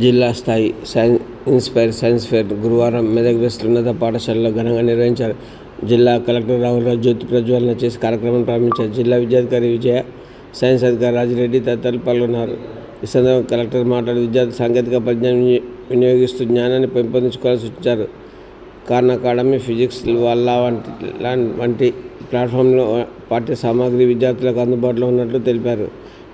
జిల్లా స్థాయి inspire science fair గురువారం మెదక్ వెస్ట్ ఉన్నత పాఠశాలలో ఘనంగా నిర్వహించారు. జిల్లా కలెక్టర్ రాహుల్ రాజ్ జ్యోతి ప్రజ్వలన చేసి కార్యక్రమాన్ని ప్రారంభించారు. జిల్లా విద్యాధికారి విజయ, సైన్స్ అధికారి రాజిరెడ్డి తదితరులు పాల్గొన్నారు. ఈ సందర్భంగా కలెక్టర్ మాట్లాడి విద్యార్థులు సాంకేతిక పరిజ్ఞానం వినియోగిస్తూ జ్ఞానాన్ని పెంపొందించుకోవాలని సూచించారు. ఖాన్ అకాడమీ, ఫిజిక్స్ వాల్లా వంటి ప్లాట్ఫామ్లో పాఠ్య సామాగ్రి విద్యార్థులకు అందుబాటులో ఉన్నట్లు తెలిపారు.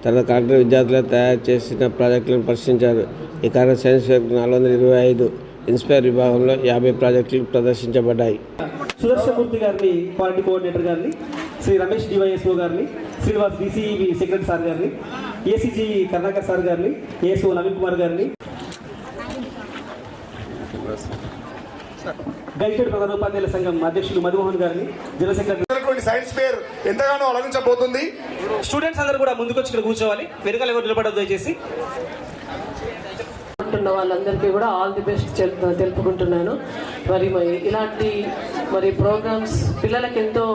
తర్వాత కలెక్టర్ విద్యార్థులు తయారు చేసిన ప్రాజెక్టులను పరిశీలించారు. ఈ కార్యక్రమం సైన్స్ ఫెయిర్ 425 ఇన్స్పైర్ విభాగంలో 50 ప్రాజెక్టులు ప్రదర్శించబడ్డాయి. సుదర్శమూర్తి గారిని, పార్టీ కోఆర్డినేటర్ గారిని, శ్రీ రమేష్ డివైఎస్ఓ గారిని, శ్రీనివాస్ డిసిఈబి సెక్రటరీ సార్ గారిని, ఏసీజీ కర్ణాకర్ సార్ గారిని, ఏఎస్ఓ నవీన్ కుమార్ గారిని, గైటెడ్ ప్రధాన ఉపాధ్యాయుల సంఘం అధ్యక్షులు మధుమోహన్ గారిని, జనరల్ సెక్రటరీ. సైన్స్ ఫేర్ ఎంతగానో అలరించబోతుంది. స్టూడెంట్స్ అందరూ కూడా ముందుకొచ్చి ఇక్కడ కూర్చోవాలి, వెనుకలు ఎవరు నిలబడదు దయచేసి. వాళ్ళందరికీ కూడా ఆల్ ది బెస్ట్ తెలుపుకుంటున్నాను. మరి ఇలాంటి ప్రోగ్రామ్స్ పిల్లలకి ఎంతో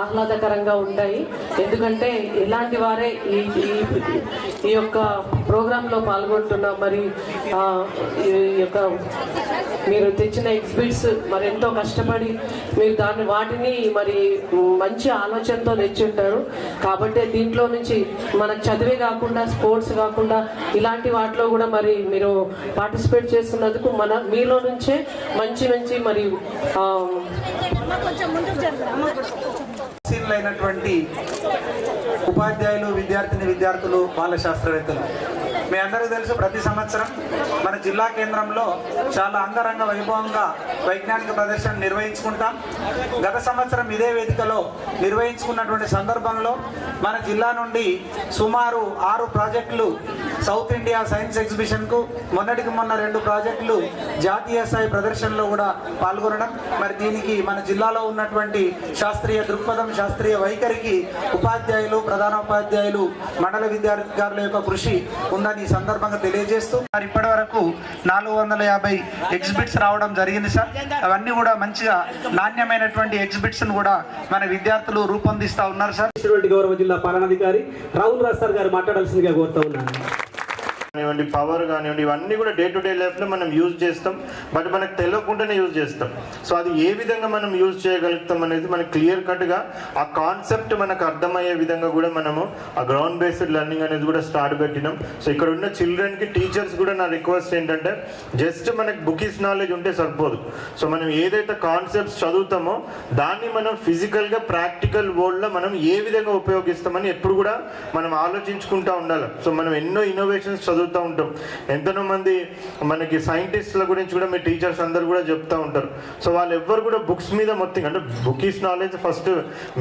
ఆహ్లాదకరంగా ఉంటాయి. ఎందుకంటే ఇలాంటి వారే ఈ యొక్క ప్రోగ్రాంలో పాల్గొంటున్న ఈ యొక్క మీరు తెచ్చిన ఎగ్జిబిట్స్ ఎంతో కష్టపడి మీరు వాటిని మంచి ఆలోచనతో తెచ్చుంటారు. కాబట్టి దీంట్లో నుంచి మనకు చదివే కాకుండా, స్పోర్ట్స్ కాకుండా ఇలాంటి వాటిలో కూడా మీరు పార్టిసిపేట్ చేస్తున్నందుకు మీలో నుంచే మంచి అయినటువంటి ఉపాధ్యాయులు, విద్యార్థులు, బాల శాస్త్రవేత్తలు, మీ అందరికీ తెలుసు ప్రతి సంవత్సరం మన జిల్లా కేంద్రంలో చాలా అంగరంగ వైభవంగా వైజ్ఞానిక ప్రదర్శన నిర్వహించుకుంటాం. గత సంవత్సరం ఇదే వేదికలో నిర్వహించుకున్నటువంటి సందర్భంలో మన జిల్లా నుండి సుమారు 6 ప్రాజెక్టులు సౌత్ ఇండియా సైన్స్ ఎగ్జిబిషన్కు, మొన్నటికి మొన్న 2 ప్రాజెక్టులు జాతీయ స్థాయి ప్రదర్శనలో కూడా పాల్గొనడం. దీనికి మన జిల్లాలో ఉన్నటువంటి శాస్త్రీయ దృక్పథం, శాస్త్రీయ వైఖరికి ఉపాధ్యాయులు, ప్రధానోపాధ్యాయులు, మండల విద్యాధికారుల యొక్క కృషి ఉందని ఈ సందర్భంగా తెలియజేస్తూ ఇప్పటి వరకు 450 ఎగ్జిబిట్స్ రావడం జరిగింది సార్. అవన్నీ కూడా మంచిగా నాణ్యమైనటువంటి ఎగ్జిబిట్స్ కూడా మన విద్యార్థులు రూపొందిస్తూ ఉన్నారు సార్. గౌరవ జిల్లా పాలనాధికారి రాహుల్ రాజ్ సార్ గారు మాట్లాడాల్సిందిగా కోరుతా ఉన్నాను. కానివ్వండి, పవర్ కానివ్వండి, ఇవన్నీ కూడా డే టు డే లైఫ్లో మనం యూజ్ చేస్తాం. బట్ మనకు తెలియకుండానే యూజ్ చేస్తాం. సో అది ఏ విధంగా మనం యూజ్ చేయగలుగుతాం అనేది మనకు క్లియర్ కట్గా ఆ కాన్సెప్ట్ మనకు అర్థమయ్యే విధంగా కూడా మనము ఆ గ్రౌండ్ బేస్డ్ లెర్నింగ్ అనేది కూడా స్టార్ట్ పెట్టినాం. సో ఇక్కడ ఉన్న చిల్డ్రన్కి, టీచర్స్ కూడా నా రిక్వెస్ట్ ఏంటంటే జస్ట్ మనకు బుకిష్ నాలెడ్జ్ ఉంటే సరిపోదు. సో మనం ఏదైతే కాన్సెప్ట్స్ చదువుతామో దాన్ని మనం ఫిజికల్గా ప్రాక్టికల్ వరల్డ్లో మనం ఏ విధంగా ఉపయోగిస్తామని ఎప్పుడు కూడా మనం ఆలోచించుకుంటూ ఉండాలి. సో మనం ఎన్నో ఇన్నోవేషన్స్ చదువుతూ ఉంటాం. ఎంతనో మంది మనకి సైంటిస్టుల గురించి కూడా మీ టీచర్స్ అందరు కూడా చెప్తూ ఉంటారు. సో వాళ్ళు ఎవ్వరు కూడా బుక్స్ మీద మొత్తం అంటే bookish knowledge first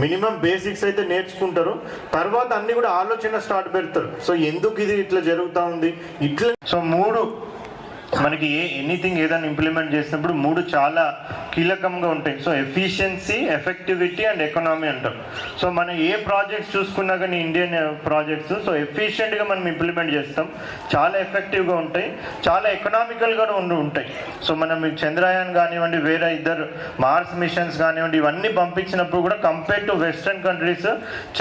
minimum basics అయితే నేర్చుకుంటారు, తర్వాత అన్ని కూడా ఆలోచన స్టార్ట్ పెడతారు. సో ఎందుకు ఇది ఇట్లా జరుగుతూ ఉంది ఇట్లా. సో 3 మనకి ఎనీథింగ్ ఏదైనా ఇంప్లిమెంట్ చేసినప్పుడు 3 చాలా కీలకంగా ఉంటాయి. So efficiency, effectivity and economy అంటాం. సో మనం ఏ ప్రాజెక్ట్స్ చూసుకున్నా కానీ ఇండియన్ ప్రాజెక్ట్స్ సో ఎఫిషియెంట్గా మనం ఇంప్లిమెంట్ చేస్తాం, చాలా ఎఫెక్టివ్గా ఉంటాయి, చాలా ఎకనామికల్గా ఉంటాయి. సో మనం చంద్రయాన్ కానివ్వండి, వేరే 2 మార్స్ మిషన్స్ కానివ్వండి, ఇవన్నీ పంపించినప్పుడు కూడా కంపేర్ టు వెస్ట్రన్ కంట్రీస్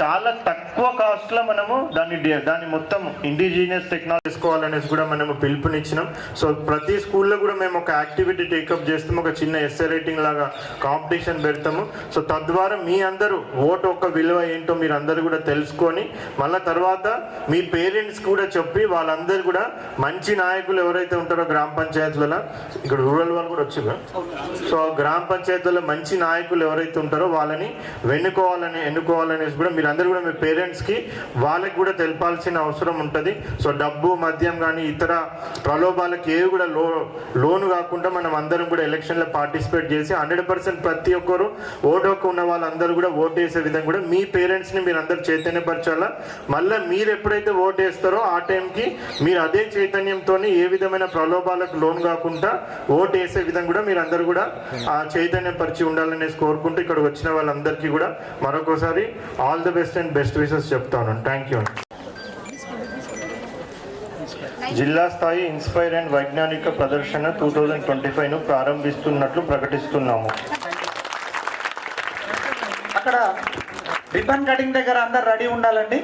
చాలా తక్కువ కాస్ట్లో మనము దాన్ని మొత్తం ఇండిజినియస్ టెక్నాలజీ చేసుకోవాలనేసి కూడా మనము పిలుపునిచ్చినాం. సో ప్రతి స్కూల్లో కూడా మేము ఒక యాక్టివిటీ టేకప్ చేస్తాము, ఒక చిన్న ఎస్ఏ రైటింగ్ లాగా కాంపిటీషన్ పెడతాము. సో తద్వారా మీ అందరూ ఓటు ఒక విలువ ఏంటో మీరు అందరూ కూడా తెలుసుకొని మళ్ళీ తర్వాత మీ పేరెంట్స్ కూడా చెప్పి వాళ్ళందరూ కూడా మంచి నాయకులు ఎవరైతే ఉంటారో గ్రామ పంచాయతీలలో, ఇక్కడ రూరల్ వాళ్ళు కూడా వచ్చారు. సో గ్రామ పంచాయతీలలో మంచి నాయకులు ఎవరైతే ఉంటారో వాళ్ళని ఎన్నుకోవాలనేసి కూడా మీరు అందరూ కూడా మీ పేరెంట్స్కి వాళ్ళకి కూడా తెలపాల్సిన అవసరం ఉంటుంది. సో డబ్బు, మద్యం కానీ ఇతర ప్రలోభాలకి ఏవి కూడా లోను కాకుండా మనం అందరం కూడా ఎలక్షన్లో పార్టిసిపేట్ చేసి 100% ప్రతి ఒక్కరు ఓటు హక్కు ఉన్న వాళ్ళందరూ కూడా ఓటు వేసే విధంగా కూడా మీ పేరెంట్స్ని మీరు అందరూ చైతన్యపరచాలా. మళ్ళీ మీరు ఎప్పుడైతే ఓటు వేస్తారో ఆ టైంకి మీరు అదే చైతన్యంతో ఏ విధమైన ప్రలోభాలకు లోను కాకుండా ఓటు వేసే విధంగా కూడా మీరు అందరూ కూడా ఆ చైతన్యపరిచి ఉండాలనేసి కోరుకుంటూ ఇక్కడ వచ్చిన వాళ్ళందరికీ కూడా మరొకసారి all the best and best wishes చెప్తాను. Thank you. జిల్లా స్థాయి ఇన్స్పైర్ అండ్ వైజ్ఞానిక ప్రదర్శన 2025ను ప్రారంభిస్తున్నట్లు ప్రకటిస్తున్నాము. అక్కడ రిబ్బన్ కటింగ్ దగ్గర అందరు రెడీ ఉండాలండి.